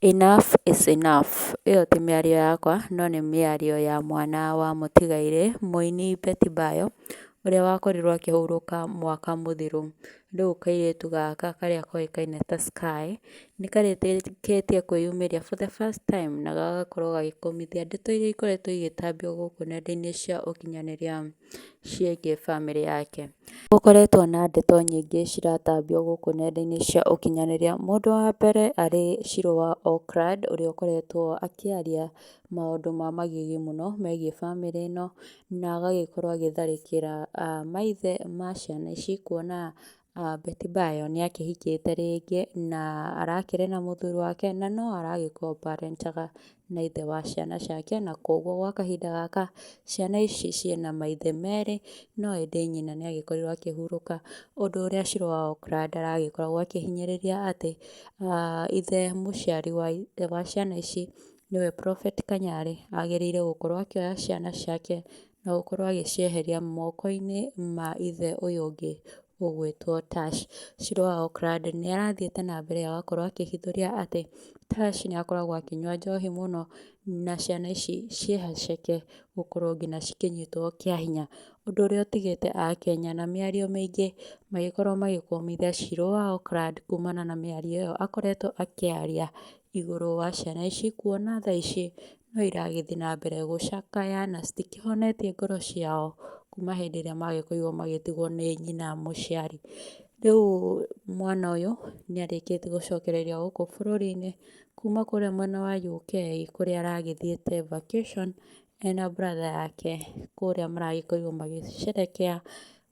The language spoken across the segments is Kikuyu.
Enough is enough. Ĩyo ti mĩario yakwa, no nĩ mĩario ya mwana wa mũtigairĩ mũini Bayo ũrĩa wakorirwo akĩhurũka mwaka mũthiru. Rĩu kairĩtu gaka karĩa koĩkaine ta Sky nĩ karĩkĩtie kwĩyumĩria for the first time na gagakorwo gagĩkũmithia ndeto iria ikoretwo igĩtambio gũkũ nenda-inĩ cia ũkinyanĩria ciĩgiĩ bamĩrĩ yake. Gũkoretwo na ndeto nyingĩ ciratambio gũkũ nenda-inĩ cia ũkinyanĩria. Mũndũ wa mbere arĩ Shiro wa Oakland ũrĩa ũkoretwo akĩaria maũndũ ma magigi mũno megiĩ bamĩrĩ ĩno, na agagĩkorwo agĩtharĩkĩra maithe ma ciana ici, kuona Bayo nĩ akĩhikĩte rĩngĩ na arakĩrĩ na mũthuri wake, na no aragĩ co-parent-aga na ithe wa ciana ciake, na koguo gwa kahinda gaka ciana ici ciĩna maithe merĩ, no ĩndĩ nyina nĩ agĩkorirwo akĩhurũka. Ũndũ ũrĩa Shiro wa Oakland aragĩkoragwo akĩhinyĩrĩria atĩ ithe mũciari wa ciana ici nĩwe Prophet Kanyari agĩrĩire gũkorwo akĩoya ciana ciake na gũkorwo agĩcieheria moko-inĩ ma ithe ũyũ ũngĩ ũgwĩtwo Tash. Shiro wa Oakland nĩ arathiĩte na mbere agakorwo akĩhithũria atĩ Tash nĩ akoragwo akĩnyua njohi mũno na ciana ici ciĩhaceke gũkorwo nginya cikĩnyitwo kĩa hinya. Ũndũ ũrĩa ũtigĩte Akenya na mĩario mĩingĩ magĩkorwo magĩkũmithia Shiro wa Oakland kumana na mĩario ĩyo akoretwo akĩaria igũrũ wa ciana ici, kuona thaa ici no iragĩthiĩ na mbere gũcakaya na citikĩhonetie ngoro ciao kuma hĩndĩ ĩrĩa magĩkorirwo magĩtigwo nĩ nyina mũciari. Rĩu mwana ũyũ nĩ arĩkĩtie gũcokereria gũkũ bũrũri-inĩ kuma kũrĩa mwena wa UK kũrĩa aragĩthiĩte vacation ena brother yake, kũrĩa maragĩkorirwo magĩcerehekea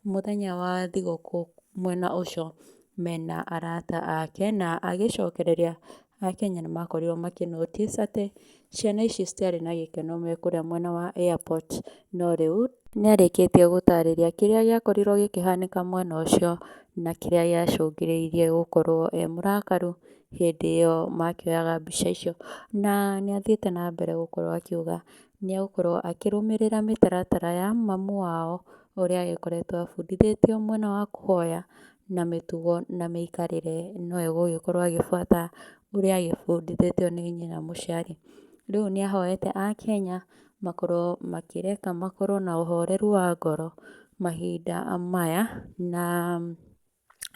mũthenya wa thigũkũ mwena ũcio mena arata ake, na agĩcokereria Akenya nĩ makorirwo makĩ notice atĩ ciana ici citiarĩ na gĩkeno me kũrĩa mwena wa airport, no rĩu nĩ arĩkĩtie gũtarĩria kĩrĩa gĩakorirwo gĩkĩhanĩka mwena ũcio na kĩrĩa gĩacũngĩrĩirie gũkorwo mũrakaru hĩndĩ ĩyo makĩoyaga mbica icio. Na nĩ athiĩte na mbere gũkorwo akiuga nĩ egũkorwo akĩrũmĩrĩra mĩtaratara ya mamu wao ũrĩa agĩkoretwo abundithĩtio mwena wa kũhoya na mĩtugo na mĩikarĩre, no egũgĩkorwo agĩbuata ũrĩa agĩbundithĩtio nĩ nyina mũciari. Rĩu nĩ ahoete Akenya makorwo makĩreka makorwo na ũhoreru wa ngoro mahinda maya, na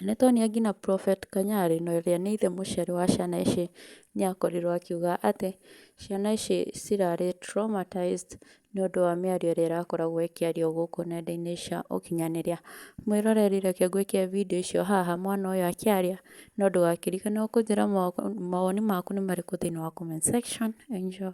nĩtuonia nginya Prophet Kanyari na ũrĩa nĩ ithe mũciari wa ciana ici nĩ akorirwo akiuga atĩ ciana ici cirarĩ traumatized nĩ ũndũ wa mĩario ĩrĩa ĩrakoragwo ĩkĩario gũkũ nenda-inĩ cia ũkinyanĩria. Mwĩroreri reke ngũikie video icio haha mwana ũyũ akĩaria, no ndũgakĩrikane kũnjĩra mawoni maku nĩ marĩkũ thĩinĩ wa comment section. Enjoy.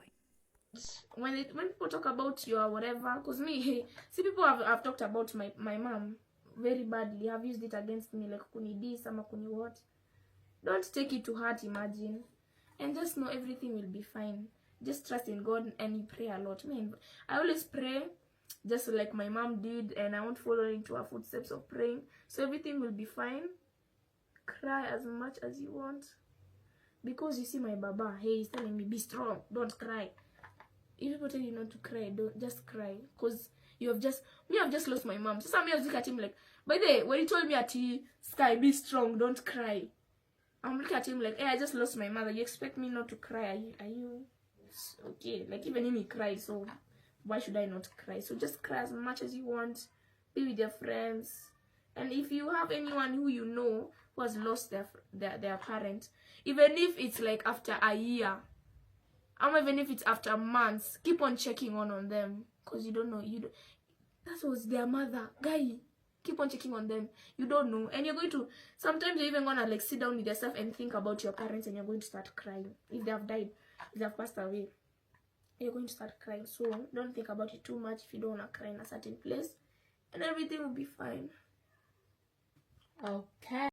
When people talk about your whatever, because me, see, people have talked about my mom very badly, have used it against me, like kuni this ama kuni what. Don't take it to heart, imagine, and just know everything will be fine. Just trust in God and you pray a lot. Man, I always pray just like my mom did, and I won't follow into her footsteps of praying, so everything will be fine. Cry as much as you want, because you see my baba, hey, he's telling me be strong, don't cry. If people tell you not to cry, don't just cry, because you have just lost my mom. So some years look at him like, by the way, when he told me at Sky, be strong, don't cry, I'm looking at him like, hey, I just lost my mother, you expect me not to cry? Are you okay? Like, even him, he cried, so why should I not cry? So just cry as much as you want, be with your friends, and if you have anyone who you know who has lost their parent, even if it's like after a year, or even if it's after months, keep on checking on them, because you don't know, that was their mother, guy. Keep on checking on them, you don't know, and you're going to, sometimes you're even gonna like sit down with yourself and think about your parents, and you're going to start crying. If they have died, if they have passed away, you're going to start crying. So don't think about it too much if you don't want to cry in a certain place, and everything will be fine. Okay.